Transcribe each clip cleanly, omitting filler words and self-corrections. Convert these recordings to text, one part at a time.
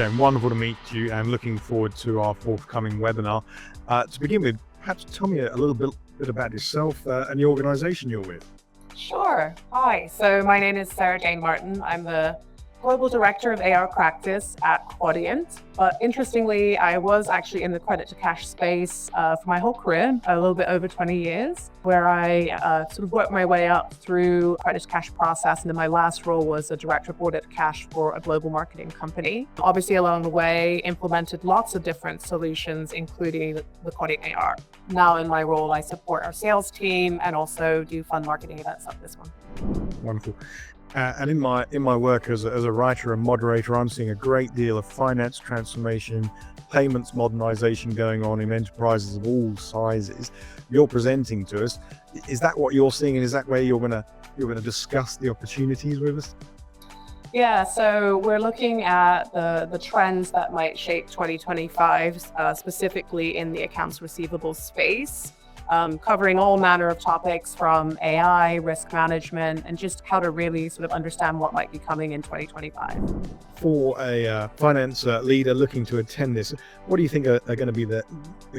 Sharon, wonderful to meet you and looking forward to our forthcoming webinar. To begin with, perhaps tell me a little bit about yourself and the organization you're with. Sure. Hi. So my name is Sarah Jane Martin. I'm the Global Director of AR Practice at Quadient. But interestingly, I was actually in the credit to cash space for my whole career, a little bit over 20 years, where I sort of worked my way up through credit to cash process. And then my last role was a Director of Audit to Cash for a global marketing company. Obviously, along the way, implemented lots of different solutions, including the Quadient AR. Now in my role, I support our sales team and also do fund marketing events like this one. Wonderful. And in my work as a writer and moderator, I'm seeing a great deal of finance transformation, payments modernization going on in enterprises of all sizes. You're presenting to us. Is that what you're seeing, and is that where you're going to discuss the opportunities with us? Yeah, so we're looking at the trends that might shape 2025, specifically in the accounts receivable space. Covering all manner of topics from AI, risk management, and just how to really sort of understand what might be coming in 2025. For a finance leader looking to attend this, what do you think are going to be the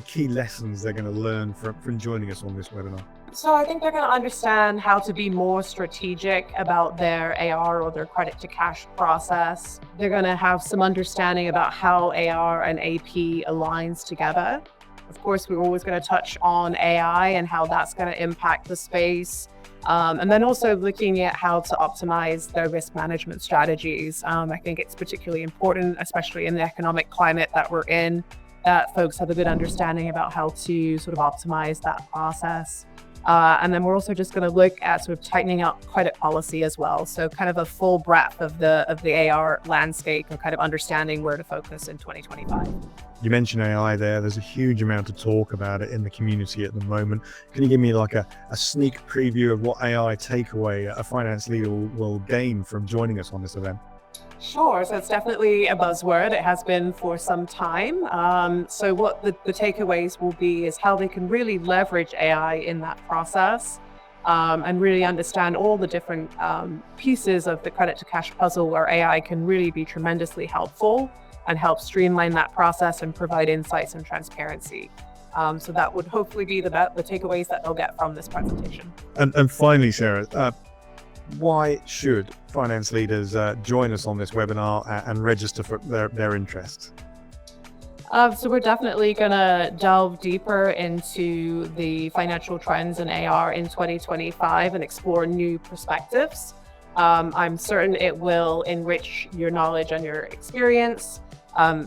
key lessons they're going to learn from joining us on this webinar? So I think they're going to understand how to be more strategic about their AR or their credit to cash process. They're going to have some understanding about how AR and AP aligns together. Of course, we're always going to touch on AI and how that's going to impact the space. And then also looking at how to optimize their risk management strategies. I think it's particularly important, especially in the economic climate that we're in, that folks have a good understanding about how to sort of optimize that process. And then we're also just going to look at sort of tightening up credit policy as well. So kind of a full breadth of the AR landscape and kind of understanding where to focus in 2025. You mentioned AI there. There's a huge amount of talk about it in the community at the moment. Can you give me like a sneak preview of what AI takeaway a finance leader will gain from joining us on this event? Sure. So it's definitely a buzzword. It has been for some time. So what the takeaways will be is how they can really leverage AI in that process and really understand all the different pieces of the credit to cash puzzle where AI can really be tremendously helpful and help streamline that process and provide insights and transparency. So that would hopefully be the takeaways that they'll get from this presentation. And finally, Sarah, why should finance leaders join us on this webinar and register for their interests? So we're definitely going to delve deeper into the financial trends in AR in 2025 and explore new perspectives. I'm certain it will enrich your knowledge and your experience.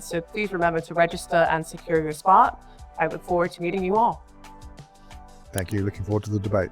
So please remember to register and secure your spot. I look forward to meeting you all. Thank you. Looking forward to the debate.